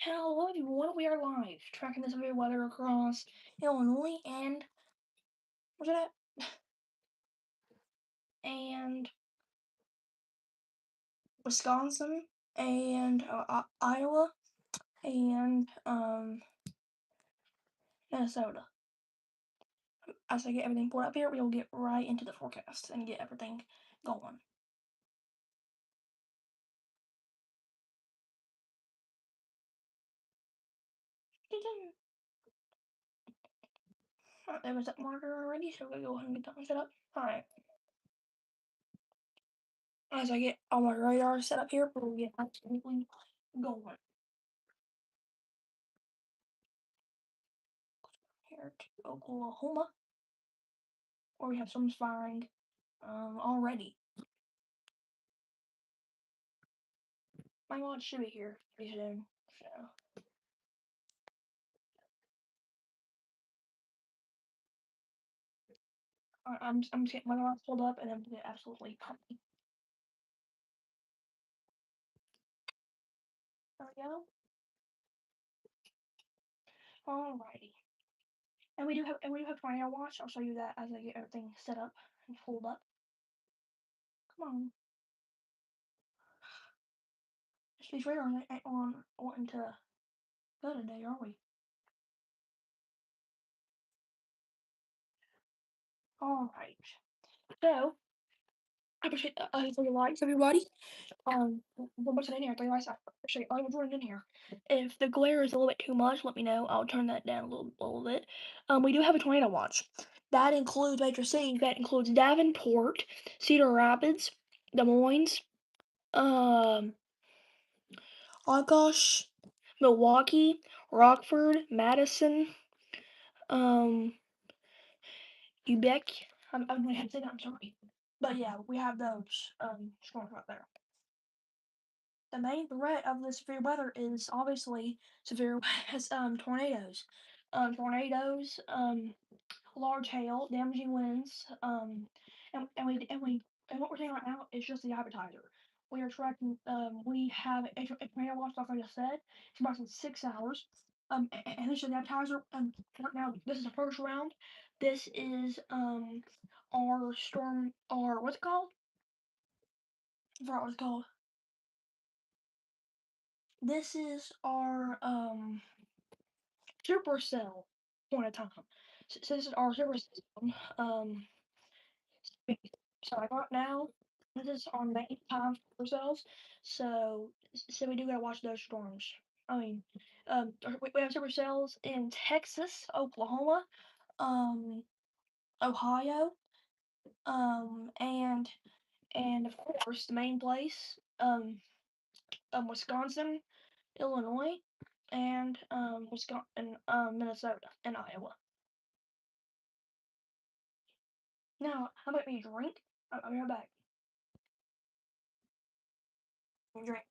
Hello everyone, we are live, tracking the severe weather across Illinois and where's it at? And Wisconsin and Iowa and Minnesota. As I get everything pulled up here, we will get right into the forecast and get everything going. Alright, there was that monitor already, so we'll go ahead and get that one set up. Alright. As I get all my radar set up here, we'll get absolutely going. Here to Oklahoma, where we have storms firing already. My watch should be here pretty soon, so. I'm just getting my watch pulled up and I'm gonna get absolutely pumped. There we go. Alrighty. And we do have tornado watch. I'll show you that as I get everything set up and pulled up. Come on. These radars ain't on wanting to go today, are we? Alright. So I appreciate your likes, everybody. What's in here? 3 likes. I appreciate everyone joining in here. If the glare is a little bit too much, let me know. I'll turn that down a little bit. We do have a tornado watch. That includes major cities. That includes Davenport, Cedar Rapids, Des Moines, um, Oshkosh, Milwaukee, Rockford, Madison, um, Quebec. I'm gonna have to say that. I'm sorry, but yeah, we have those storms right there. The main threat of the severe weather is obviously severe tornadoes. Tornadoes, large hail, damaging winds, and what we're saying right now is just the appetizer. We are tracking. We have a tornado watch, like I just said. It's about 6 hours. And this is the appetizer. Right now, this is the first round. This is our storm. Our what's it called? I forgot what it's called. This is our supercell point of time. So this is our super system. So like right now, this is our main time for cells. So we do gotta watch those storms. I mean, we have supercells in Texas, Oklahoma, um, Ohio, and of course the main place, Wisconsin, Illinois, and Wisconsin, Minnesota, and Iowa. Now, how about me drink? I'll be right back. Drink.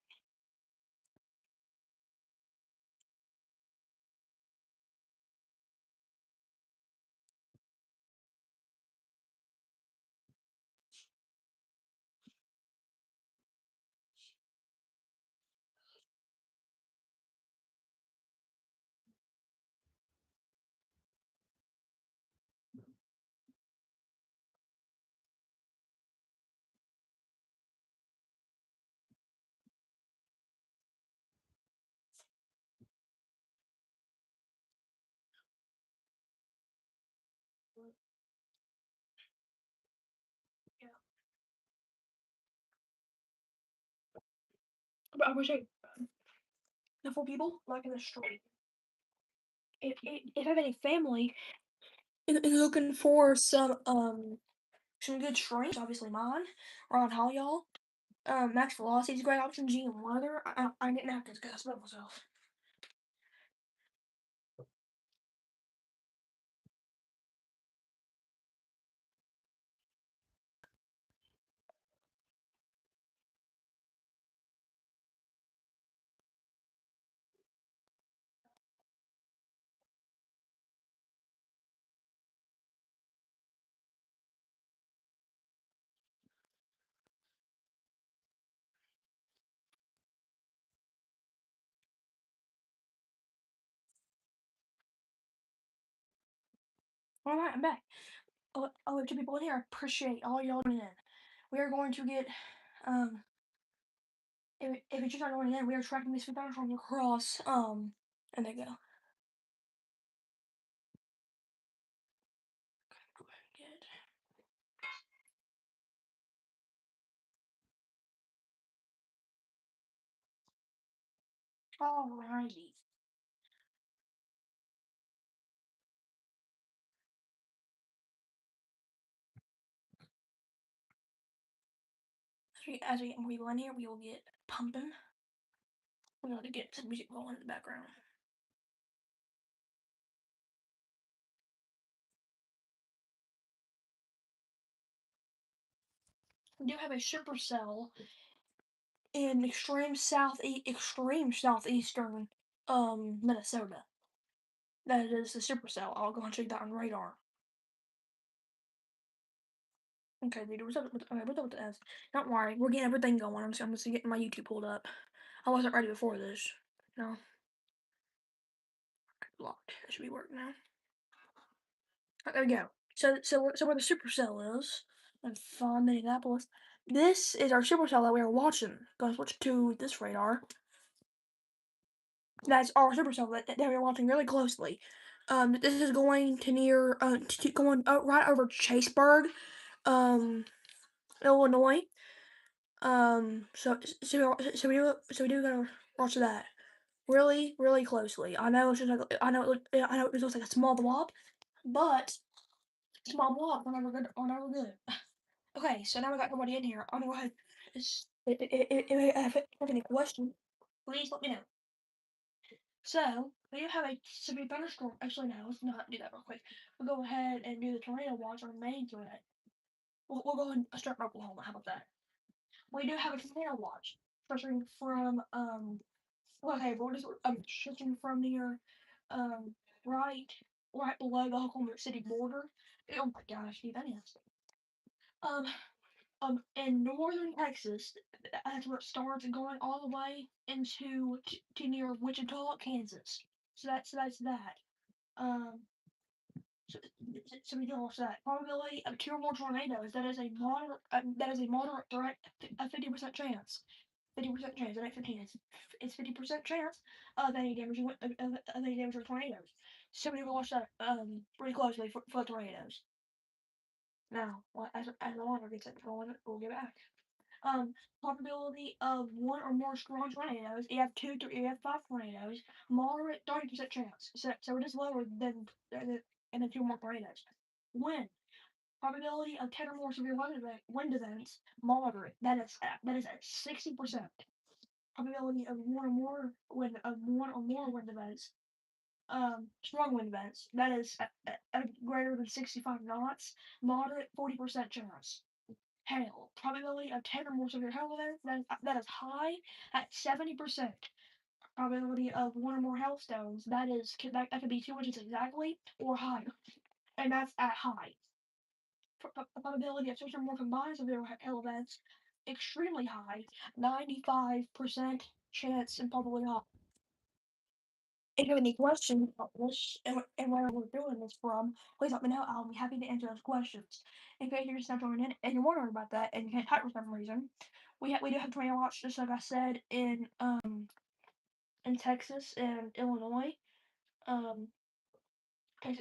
Yeah. But I would say, for people like in the street, if I have any family is looking for some good strengths, obviously mine, Ron Hall, y'all. Max Velocity is a great option. GM Weather. I didn't have to because I smell myself. All right, I'm back. Oh, two people in here. Appreciate all y'all joining in. We are going to get if you just not joining in, we are tracking these food from across and there you go. Go ahead and get. Alrighty. As we get more people in here, we will get pumping. We're going to get some music rolling in the background. We do have a supercell in extreme southeastern Minnesota. That is a supercell. I'll go and check that on radar. Okay, leader, what's up? What's up with the S? Don't worry, we're getting everything going. I'm just getting my YouTube pulled up. I wasn't ready before this. No. Locked. That should be working now. There we go. So where the supercell is in fun Minneapolis. This is our supercell that we are watching. Gonna switch to this radar. That's our supercell that we're watching really closely. This is going to near going right over Chaseburg, Illinois. So we do gotta watch that really closely. I know it's just like I know it looks like a small blob, but small blobs are never good. Are never good. Okay, so now we got everybody in here. I'm gonna go ahead. If you have any questions, please let me know. So we do have a severe thunderstorm. Actually, no, let's not do that real quick. We'll go ahead and do the tornado watch on main thread. We'll go ahead and start in Oklahoma. How about that? We do have a tornado watch, stretching from okay, we're just stretching from near um right right below the Oklahoma City border. Oh my gosh, dude, that is um in northern Texas. That's where it starts, going all the way into to near Wichita, Kansas. So that's that. Um, so, so we can watch that. Probability of two or more tornadoes. That is a moderate threat. A 50% chance. 50% chance. It ain't 15. It's 50% chance of any damage of any damage with tornadoes. So we can watch that pretty closely for tornadoes. Now, as the water gets going, we'll get back. Probability of one or more strong tornadoes. You have two, three, you have five tornadoes. Moderate, 30% chance. So it is lower than and then two more tornadoes. Wind. Probability of 10 or more severe wind events. Moderate. That is at 60%. Probability of one or more wind events. Strong wind events. That is at greater than 65 knots. Moderate, 40% chance. Hail. Probability of 10 or more severe hail events. That is high at 70%. Probability of one or more hailstones. That could be 2 inches exactly or higher, and that's at high. Probability of 6 or more combined severe hail events. Extremely high. 95% chance and probably high. If you have any questions about this and where we're doing this from, please let me know. I'll be happy to answer those questions. In case you're just not joining in and you're wondering about that and you can't type for some reason, we do have tornado watch, just like I said, in Texas and Illinois. Um,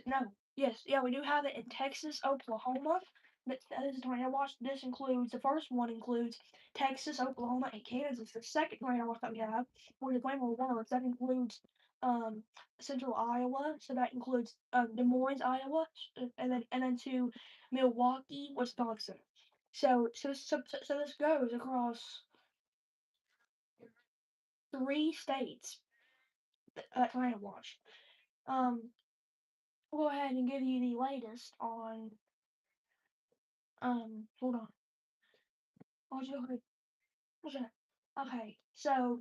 no, yes, yeah, we do have it in Texas, Oklahoma. That is a tornado watch. This includes the first one includes Texas, Oklahoma, and Kansas. The second tornado watch that we have, which is way more worse, that includes um, central Iowa. So that includes Des Moines, Iowa, and then to Milwaukee, Wisconsin. So this goes across 3 states. Tornado watch. Um, we'll go ahead and give you the latest on. Hold on. What's that? Okay, so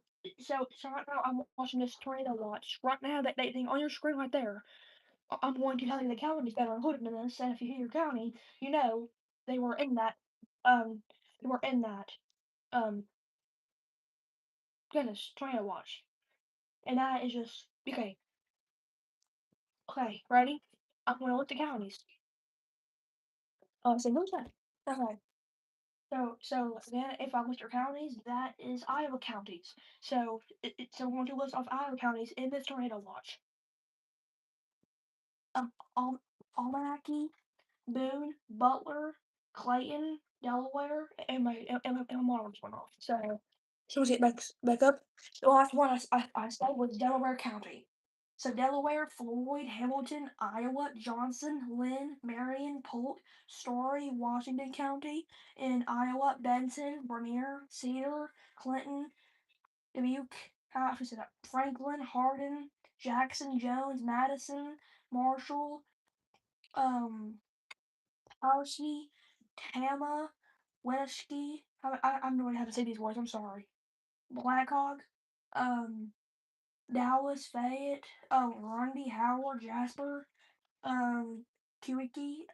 right now I'm watching this tornado watch. Right now, that thing on your screen right there. I'm going to tell you the counties that are included in this, and if you hear your county, you know they were in that. Um, they were in that. Um, goodness, tornado watch, and that is just okay. Okay, ready? I'm gonna look the counties. St. Louis County. Okay. So then, if I list your counties, that is Iowa counties. So we're going to list off Iowa counties in this tornado watch. Al- Almanac, Boone, Butler, Clayton, Delaware, and my models went off. So let's get back up. The last one I said was Delaware County. So Delaware, Floyd, Hamilton, Iowa, Johnson, Lynn, Marion, Polk, Story, Washington County. In Iowa, Benson, Bernier, Cedar, Clinton, Dubuque, how should I say that? Franklin, Hardin, Jackson, Jones, Madison, Marshall, um, Tallahassee, Tama, Winooski. I'm not know how to say these words. I'm sorry. Blackhawk, um, Dallas, Fayette, Grundy, Howard, Jasper, um, Kewickie,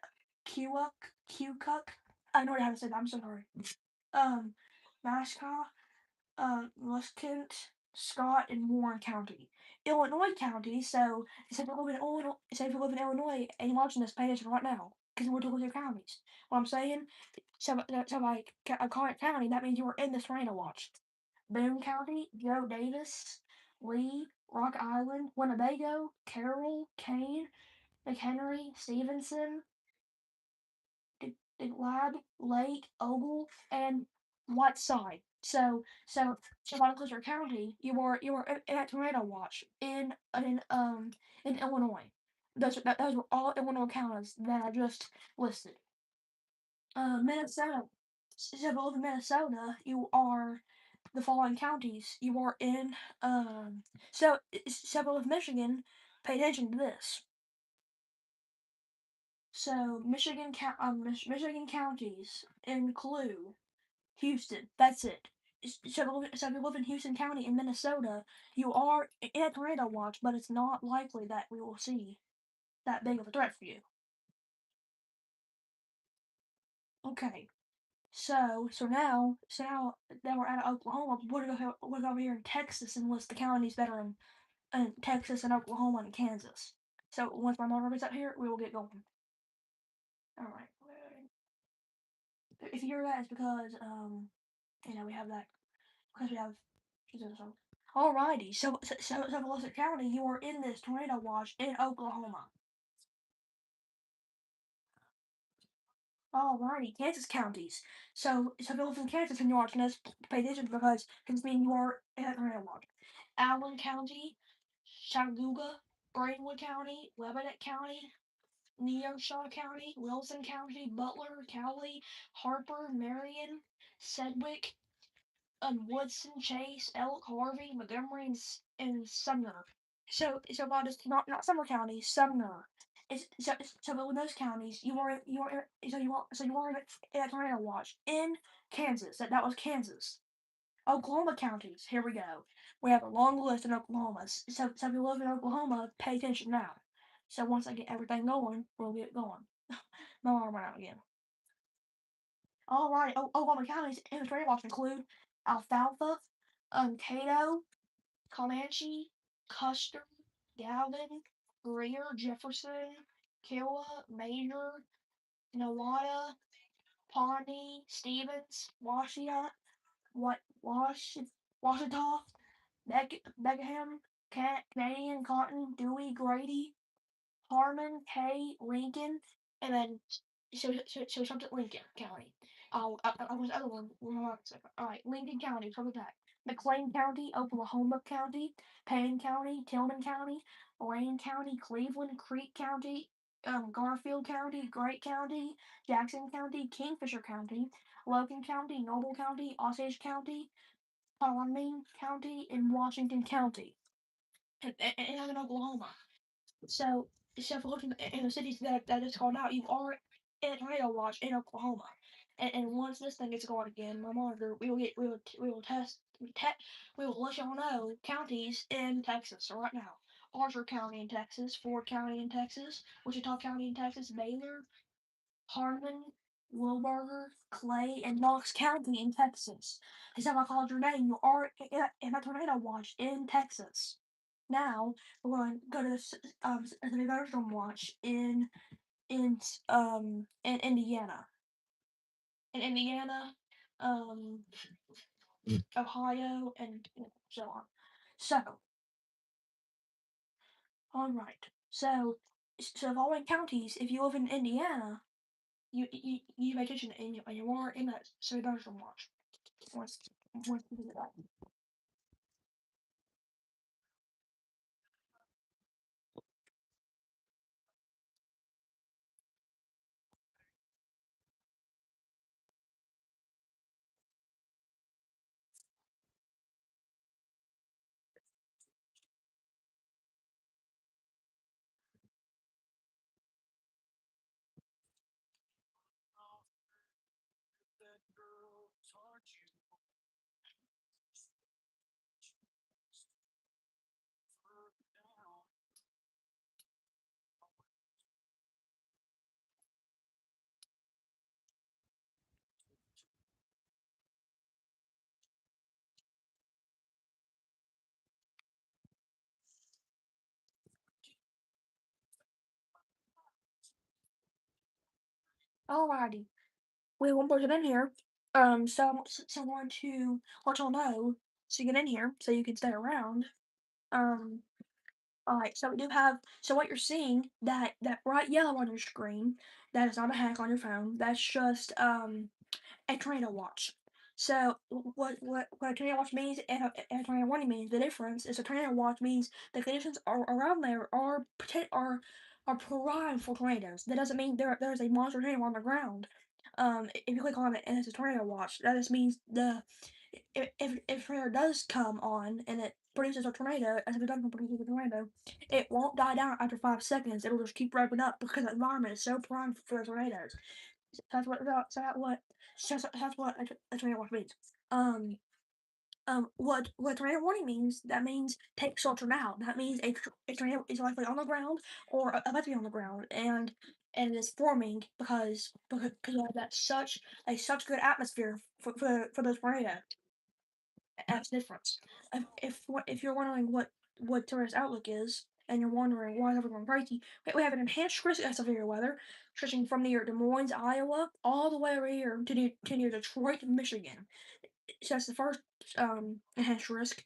Kewkuck. I know how to say that. I'm so sorry. Um, Mascot, Muskent, Scott, and Warren County. Illinois County. So, say if you live in Illinois, say if you live in Illinois and you're watching this, pay attention right now because we're talking your counties. What I'm saying, so like a current county, that means you were in this tornado watch. Boone County, Joe Davis, Lee, Rock Island, Winnebago, Carroll, Kane, McHenry, Stevenson, Glad, Lake, Ogle, and Whiteside. So Montclair County, you were in that tornado watch in Illinois. Those were all Illinois counties that I just listed. Minnesota. So in Minnesota, you are the following counties. You are in several of Michigan. Pay attention to this. So Michigan counties include Houston. That's it. So if you live in Houston County in Minnesota, you are in a tornado watch, but it's not likely that we will see that big of a threat for you. Okay. So now we're out of Oklahoma. We'll go over here in Texas and list the counties that are in Texas and Oklahoma and Kansas. So once my monitor gets up here, we will get going. All right. If you hear that, it's because we have that because we have. Alrighty. So Melissa County, you are in this tornado watch in Oklahoma. Alrighty, Kansas counties. So if you live in Kansas and you're watching this, pay attention because it means you are in a tornado watch. Allen County, Chattanooga, Greenwood County, Lebanon County, Neoshaw County, Wilson County, Butler, Cowley, Harper, Marion, Sedgwick, Woodson, Chase, Elk, Harvey, Montgomery, and Sumner. So about this, not Sumner County, Sumner. So in those counties, you are in a tornado watch in Kansas. That was Kansas. Oklahoma counties. Here we go. We have a long list in Oklahoma. So if you live in Oklahoma, pay attention now. So once I get everything going, we'll get going. My alarm went out again. Alright, Oklahoma counties in the tornado watch include Alfalfa, Cato, Comanche, Custer, Galvin, Greer, Jefferson, Kiowa, Major, Nowata, Pawnee, Stevens, Washita, Washita, Beckham, Canadian, Cotton, Dewey, Grady, Harmon, Hay, Lincoln, and then so something Lincoln County. I was the other one. All right, Lincoln County. Cover that. McLean County, Oklahoma County, Payne County, Tillman County, Lane County, Cleveland, Creek County, Garfield County, Great County, Jackson County, Kingfisher County, Logan County, Noble County, Osage County, Wyoming County, and Washington County. And I'm in Oklahoma. So if you look in the cities that is called out, you are in a tornado watch in Oklahoma. And once this thing gets going again, my monitor, we will let y'all know counties in Texas. So right now, Archer County in Texas, Ford County in Texas, Wichita County in Texas, Baylor, Harmon, Wilburger, Clay, and Knox County in Texas. Is that I called your name? You are in a tornado watch in Texas. Now we're going to go to the thunderstorm watch in Indiana. In Indiana, um, Ohio, and so on. So, all right. So the following counties, if you live in Indiana, you pay attention and you are in that, so you better watch. Once, once you do that. Alrighty. We have one person in here. So I want to let y'all know to get in here so you can stay around. Um, alright, so we do have, so what you're seeing, that bright yellow on your screen, that is not a hack on your phone. That's just a tornado watch. So what a tornado watch means and a tornado warning means, the difference is a tornado watch means the conditions around there are primed for tornadoes. That doesn't mean there's a monster tornado on the ground. If you click on it and it's a tornado watch, that just means the if a tornado does come on and it produces a tornado, as if it doesn't produce a tornado, it won't die down after 5 seconds. It'll just keep revving up because the environment is so primed for tornadoes. That's what that's what a tornado warning means. Um, what tornado warning means? That means take shelter now. That means a tornado is likely on the ground or about to be on the ground, and is forming because that's such good atmosphere for those tornadoes. That's the difference. If you're wondering what tourist outlook is, and you're wondering why is everyone crazy, we have an enhanced risk of severe weather, stretching from near Des Moines, Iowa, all the way over here to near Detroit, Michigan. So that's the first enhanced risk.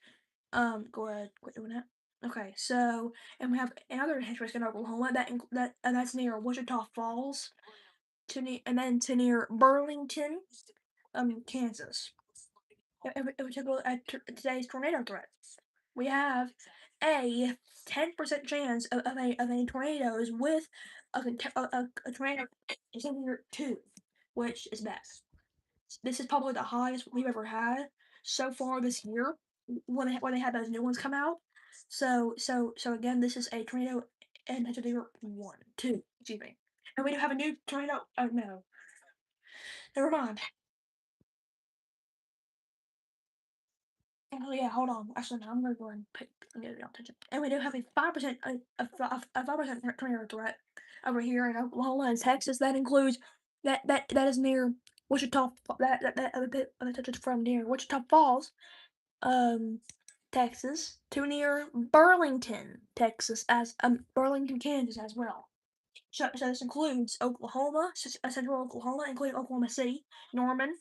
Go ahead, quit doing that. Okay, so and we have another enhanced risk in Oklahoma that's near Wichita Falls, and then to near Burlington, Kansas. If we take a look at today's tornado threat, we have a 10% chance of any tornadoes with a tornado severe 2, which is bad. This is probably the highest we've ever had so far this year when they had those new ones come out. So again, this is a tornado and it's a severe 1, 2, excuse me. And we do have a new tornado. Oh no, never mind. Oh yeah, hold on. Actually, no, I'm gonna go and pick and get it on attention. And we do have a 5% a 5% tornado threat over here in Oklahoma and Texas. That includes that is near Wichita. That's from near Wichita Falls, um, Texas, to near Burlington, Texas, as Burlington, Kansas as well. So this includes Oklahoma, central Oklahoma, including Oklahoma City, Norman,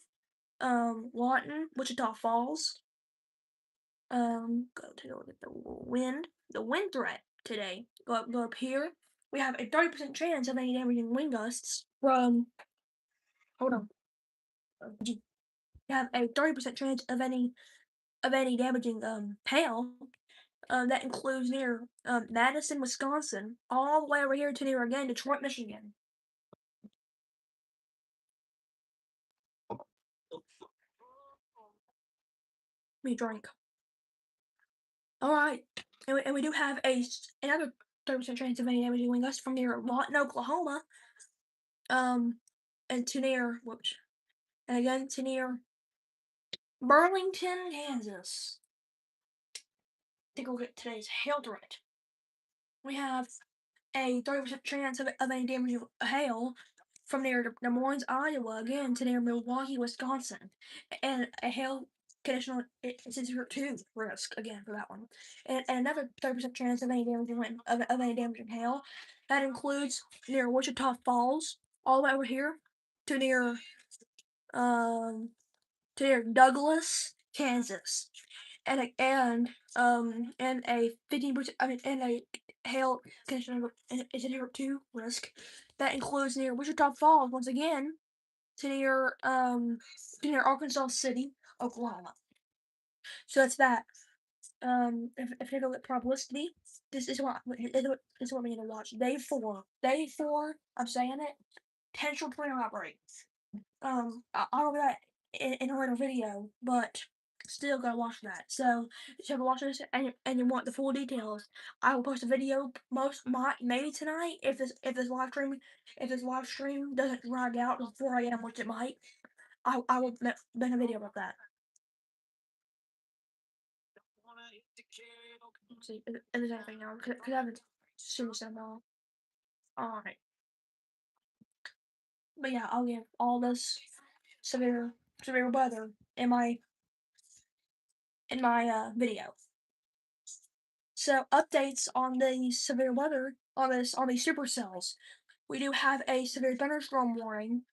Lawton, Wichita Falls, go take a look at the wind. The wind threat today. Go up here. We have a 30% chance of any damaging wind gusts from. Hold on. We have a 30% chance of any damaging hail. That includes near Madison, Wisconsin, all the way over here to near again Detroit, Michigan. Let me drink. All right, and we do have another 30% chance of any damaging wind gusts from near Lawton, Oklahoma. And to near whoops, and again to near Burlington, Kansas. Take a look at today's hail threat. We have a 30% chance of any damaging hail from near Des Moines, Iowa, again to near Milwaukee, Wisconsin, and a hail conditional it's 2 risk again for that one, and another 30% chance of any damage of any damage in hail. That includes near Wichita Falls, all the way over here to um near Douglas, Kansas, and a 15%. I mean, and a hail condition is a tier 2 risk that includes near Wichita Falls once again to near Arkansas City, Oklahoma. So that's that. If you look at probability, this is what we're gonna watch. Day 4. Day 4. I'm saying it. Potential tornado outbreak. I'll do that in a later video, but still gotta watch that. So if you watch this and you want the full details, I will post a video maybe tonight if this live stream doesn't drag out to 4 a.m., which it might. I will make a video about that. Let's see if there's anything else because I haven't seen this in a while. Alright. But yeah, I'll give all this severe weather in my video. So updates on the severe weather on these supercells. We do have a severe thunderstorm warning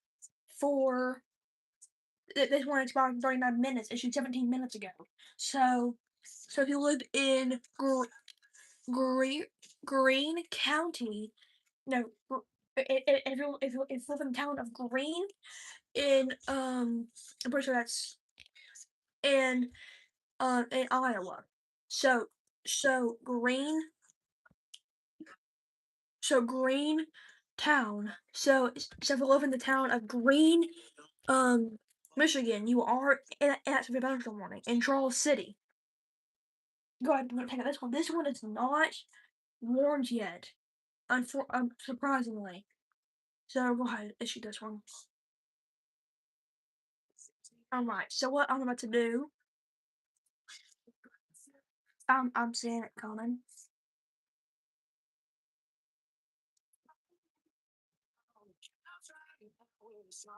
for this one expired in 39 minutes, issued 17 minutes ago. So if you live in Greene County, no, if you live in the town of Greene in I'm pretty sure that's in Iowa. So so Greene so Greene town. So if you live in the town of Greene, Michigan, you are in at severe thunderstorm warning. In Charles City. Go ahead and take out this one. This one is not warned yet. Surprisingly. So go ahead, issue this one. Alright, so what I'm about to do, I'm seeing it coming.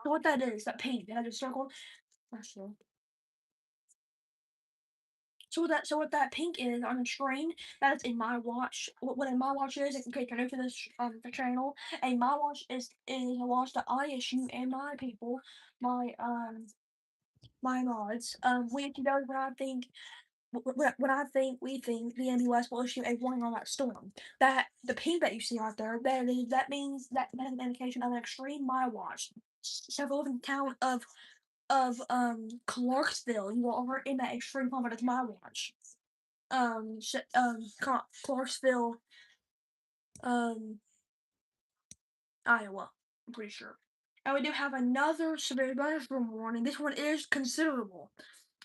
So what that is, that pink that I just circled, so what that pink is on the screen, that is in my watch. What a my watch is, in case you're new to this the channel, a my watch is a watch that I issue and my people, my mods, we together when I think we think the MUS will issue a warning on that storm. That the pink that you see right there, that means that's an indication of an extreme my watch. So if you live in the town of Clarksville, you are in that extreme climate of my watch. Clarksville, um, Iowa. I'm pretty sure. And we do have another severe thunderstorm warning. This one is considerable.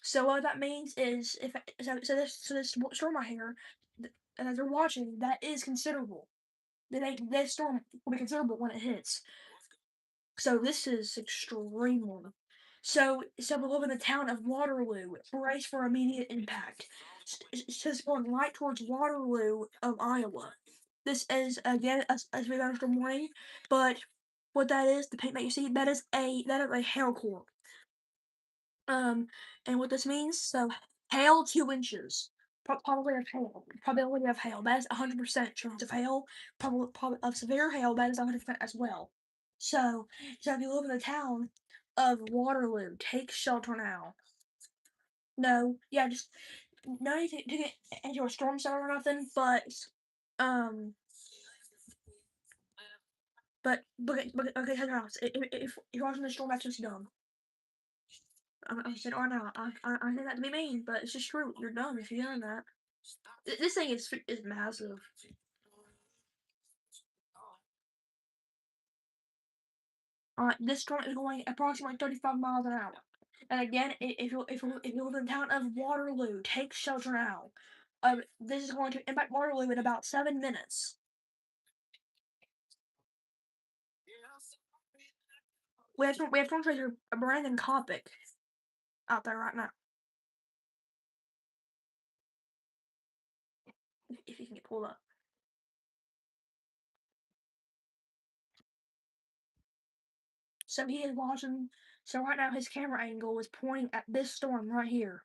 So what that means is if this storm right here, and as you're watching, that is considerable. This storm will be considerable when it hits. So this is extreme. So we live in the town of Waterloo. Brace for immediate impact. It's going right towards Waterloo of Iowa. This is again a severe thunderstorm warning, but what that is, the paint that you see, that is a hail core. And what this means, so hail 2 inches. Probability of hail. Probability of hail. That is 100% chance of hail. Probability of severe hail. That is 100% as well. So if you live in the town of Waterloo, take shelter now. No, yeah, just no need to get into a storm cell or nothing, but okay, head house. If you're watching the storm, that's just dumb. I said, or not. I say that to be mean, but it's just true. You're dumb if you're doing that. This thing is massive. This storm is going approximately 35 miles an hour. And again, if you live in the town of Waterloo, take shelter now. This is going to impact Waterloo in about 7 minutes. We have storm tracer Brandon Kopic out there right now. If you can get pulled up. So he is watching. So right now his camera angle is pointing at this storm right here.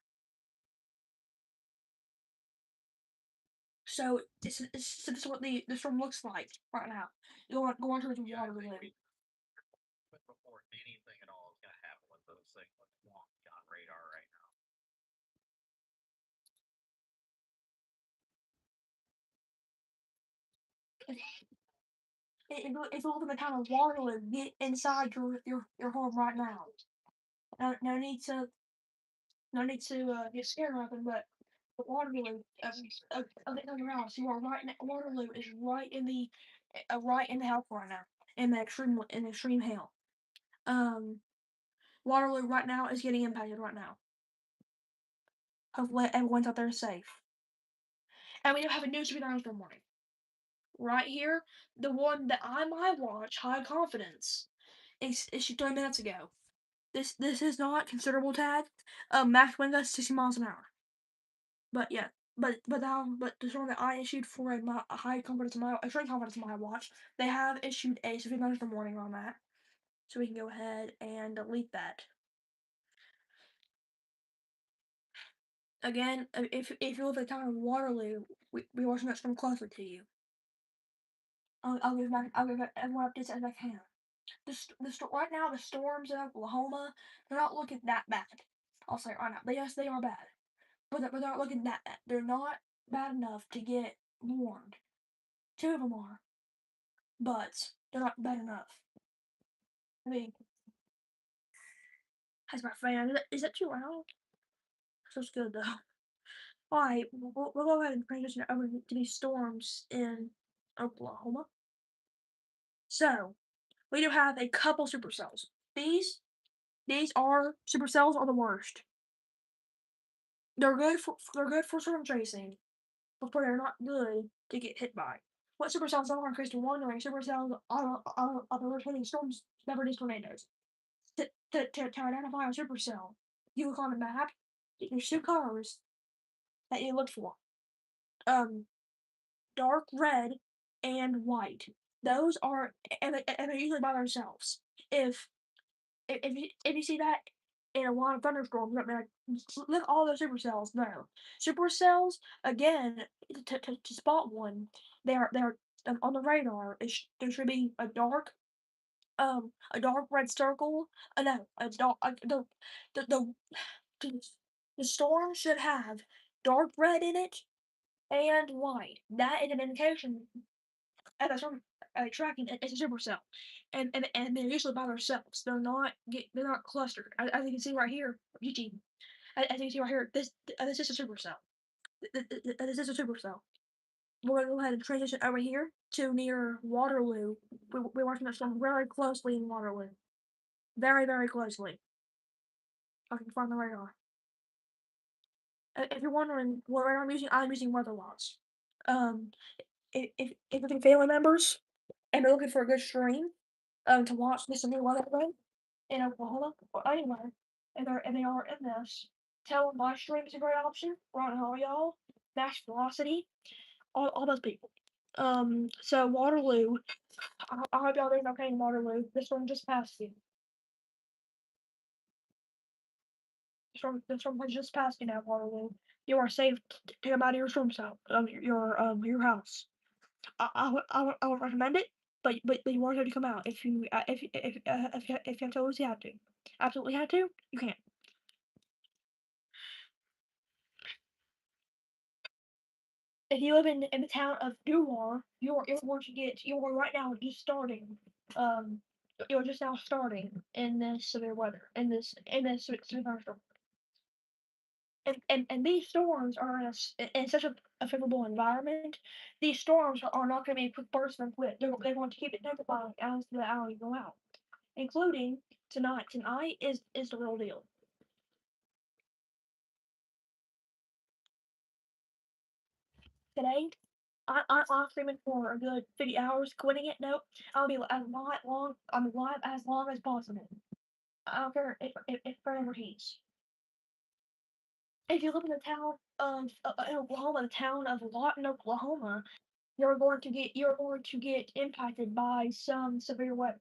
So so this is what the storm looks like right now. Go on to the water related. Before anything at all is going to happen with those things with wonky on radar right now. If you live in the town of Waterloo, get inside your home right now. No need to get scared or nothing, but Waterloo, on your house, you are Waterloo is right in the help right now, in the extreme hail. Um, Waterloo right now is getting impacted right now. Hopefully everyone's out there safe. And we do have a news to be done for morning. Right here, the one that I might watch, High Confidence, is issued 3 minutes ago. This is not considerable tag. Max wind gust 60 miles an hour. But yeah, but the storm that I issued for a high confidence mile, extreme confidence mile watch, they have issued a severe thunderstorm warning on that, so we can go ahead and delete that. Again, if you live in the town of Waterloo, we watching that storm closer to you. I'll give as more updates as I can. Right now the storms in Oklahoma, they're not looking that bad. I'll say it right now. Yes, they are bad, but they're not looking that bad. They're not bad enough to get warned. Two of them are, but they're not bad enough. I mean, as my fan, is that too loud? So it's good though. Alright, we'll go ahead and transition over to these storms in Oklahoma. So, we do have a couple supercells. These are supercells are the worst. They're good for storm chasing, but they're not good to get hit by. What supercells are, in case you're wondering, supercells are the rotating storms that produce tornadoes. To identify a supercell, you look on the map. There's two colors that you look for. Um, dark red and white. Those are and they're usually by themselves. If if you see that in a lot of thunderstorms, like, look at all those supercells. No, supercells again to spot one. They're on the radar. There should be a dark red circle. No, a dark the the storm should have dark red in it and white. That is an indication and I started tracking it as a supercell, and they're usually by themselves. They're not clustered. As you can see right here, Eugene. As you can see right here, this is a supercell. This is a supercell. We're gonna go ahead and transition over here to near Waterloo. We're watching that storm very closely in Waterloo, very closely. I can find the radar. If you're wondering what radar I'm using WeatherWatch. Um, if you're family members and they're looking for a good stream, to watch this new weather event in Oklahoma or anywhere, and they are in this, tell them my stream is a great option. Ron all y'all, Max Velocity, all those people. So Waterloo, I hope y'all doing okay in Waterloo. This one just passed you. This one has just passed you now, Waterloo. You are safe to come out of your storm cell, your house. I would recommend it, but you are going to come out if you absolutely have to. Absolutely have to, you can't. If you live in the town of Duar, you're going to get you're right now just starting. Um, you're just now starting in this severe weather in this severe thunderstorm. And these storms are in such a favorable environment. These storms are not going to be quick bursts and quit. They're going to keep it tempered as the hour you go out, including tonight. Tonight is the real deal. Today, I'm streaming for a good 50 hours. Quitting it, nope. I'll be as long. I'm live as long as possible. I don't care if forever heats. If you live in the town of in Oklahoma, the town of Lawton, Oklahoma, you're going to get impacted by some severe weather.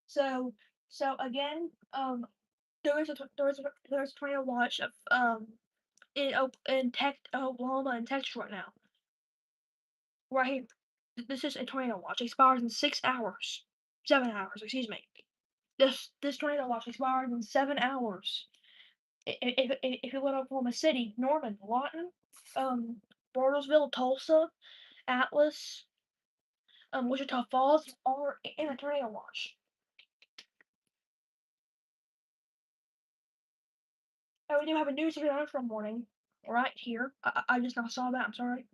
So so again, there's a tornado watch of Oklahoma and Texas right now. Right here. This is a tornado watch. Expires in 6 hours. 7 hours, excuse me. This tornado watch expires in 7 hours. If you live in Oklahoma City, Norman, Lawton, Bartlesville, Tulsa, Atlas, Wichita Falls are in a tornado watch. Oh, we do have a news from warning right here. I just now saw that. I'm sorry.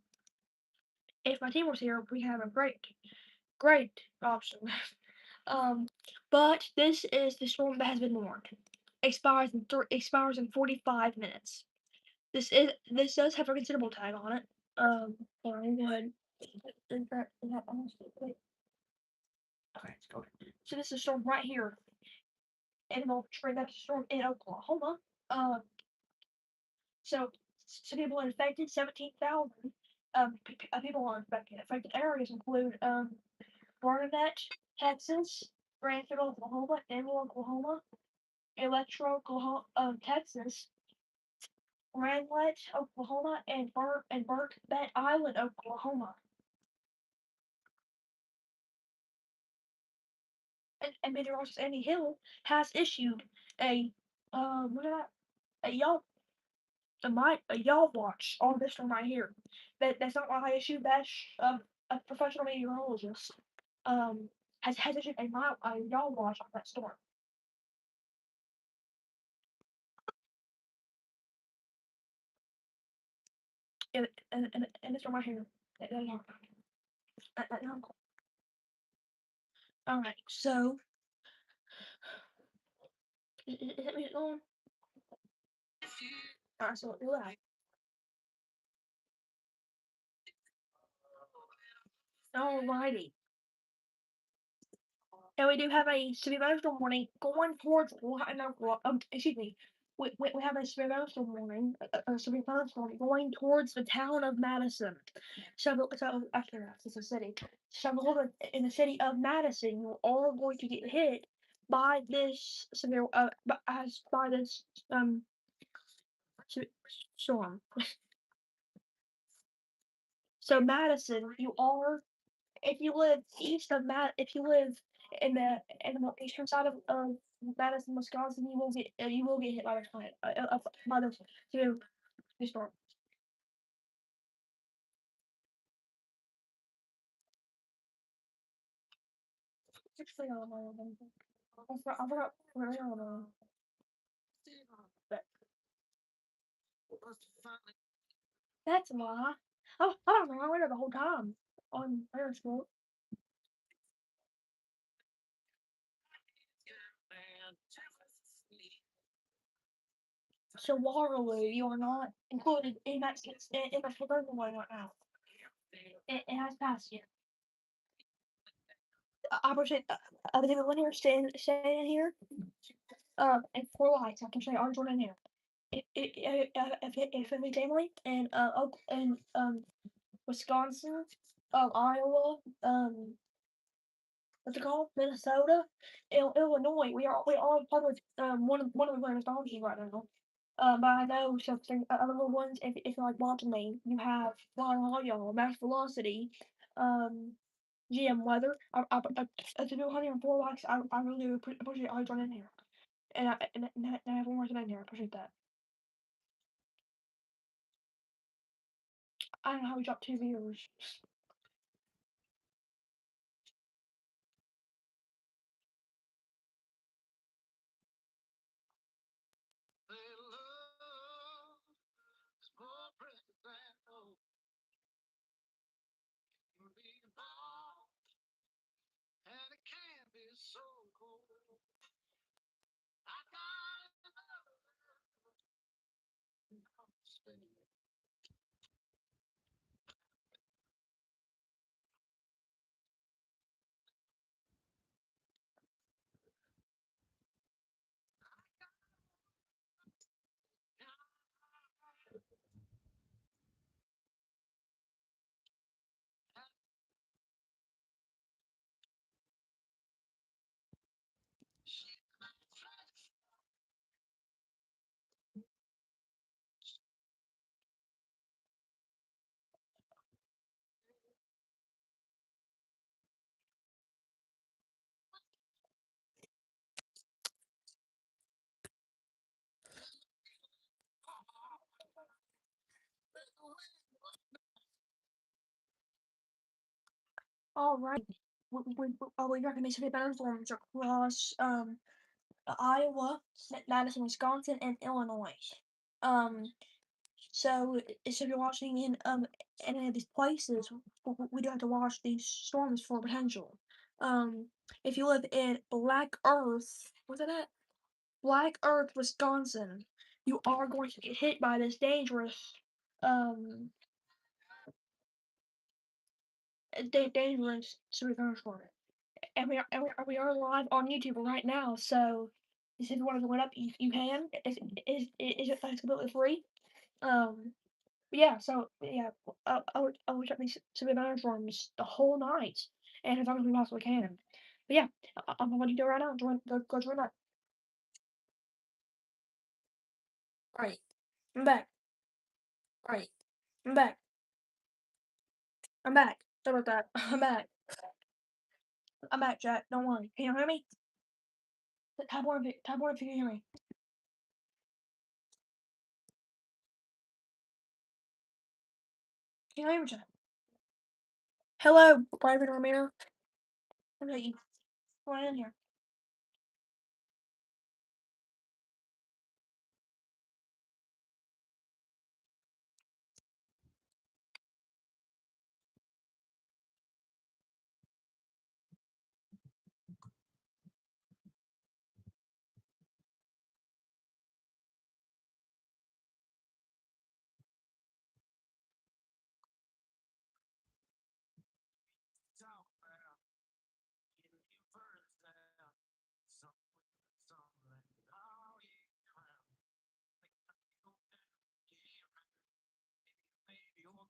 If my team was here, we have a great option. But this is the storm that has been warned. Expires in 45 minutes. This does have a considerable tag on it. Hold on, go ahead. Okay, let's go. So this is a storm right here, and we'll trade that storm in Oklahoma. So people are infected. 17,000 people are infected. Affected areas include Barnett, Texas, Granville, Oklahoma, Denver, Oklahoma, Electro, Oklahoma, Texas, Ranlet, Oklahoma, and Burnt Bed Island, Oklahoma. And meteorologist Andy Hill has issued a look at that, a y'all watch on this one right here. That's not what I issued. That's a professional meteorologist has issued a y'all watch on that storm. And this one right here. All right, so is that music on? All right, so do that. Alrighty. And we do have a severe thunderstorm warning going towards excuse me. We have a severe thunderstorm warning, a severe thunderstorm going towards the town of Madison. So actually, it's a city. So in the city of Madison, you are going to get hit by this severe by this storm. So Madison, you are if you live east of if you live in the more eastern side of Madison, Wisconsin, you will get hit by by the severe storm. Actually, I forgot where I am. But that's a lie. Oh, I don't know. I read it the whole time on Periscope. So Waterloo, you are not included in in the proposal right now. It has passed you. I appreciate the people in here staying here. And for lights, I can say orange one in here. If it family and Wisconsin, Iowa, what's it called? Minnesota, Illinois. We are part of one of the greatest dodges right now. But I know some other little ones. If you're like watching me, you have all y'all Max Velocity, GM Weather. To do 104 likes, I really do appreciate all you joining here. And I have one more thing in here. I appreciate that. I don't know how we dropped 2 viewers. All right. We recommend severe thunderstorms across Iowa, Madison, Wisconsin, and Illinois. Um, so if you're watching in any of these places, we do have to watch these storms for potential. Um, if you live in Black Earth, what's that at? Black Earth, Wisconsin, you are going to get hit by this dangerous, um, dangerous severe thunderstorm. And we are live on YouTube right now. So if you want to look it up, you can. It's completely free. But yeah, so yeah, I would check these severe thunderstorms the whole night, and as long as we possibly can. But yeah, I'm gonna do right now. Go join that. Alright, I'm back. Alright, I'm back. I'm back. Sorry about that. I'm back. I'm back, Jack. Don't worry. Can you hear me? Type one if you can hear me. Can you hear me, Jack? Hello, private remainder. Okay, you. Come on in here.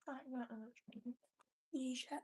Alright, you chat.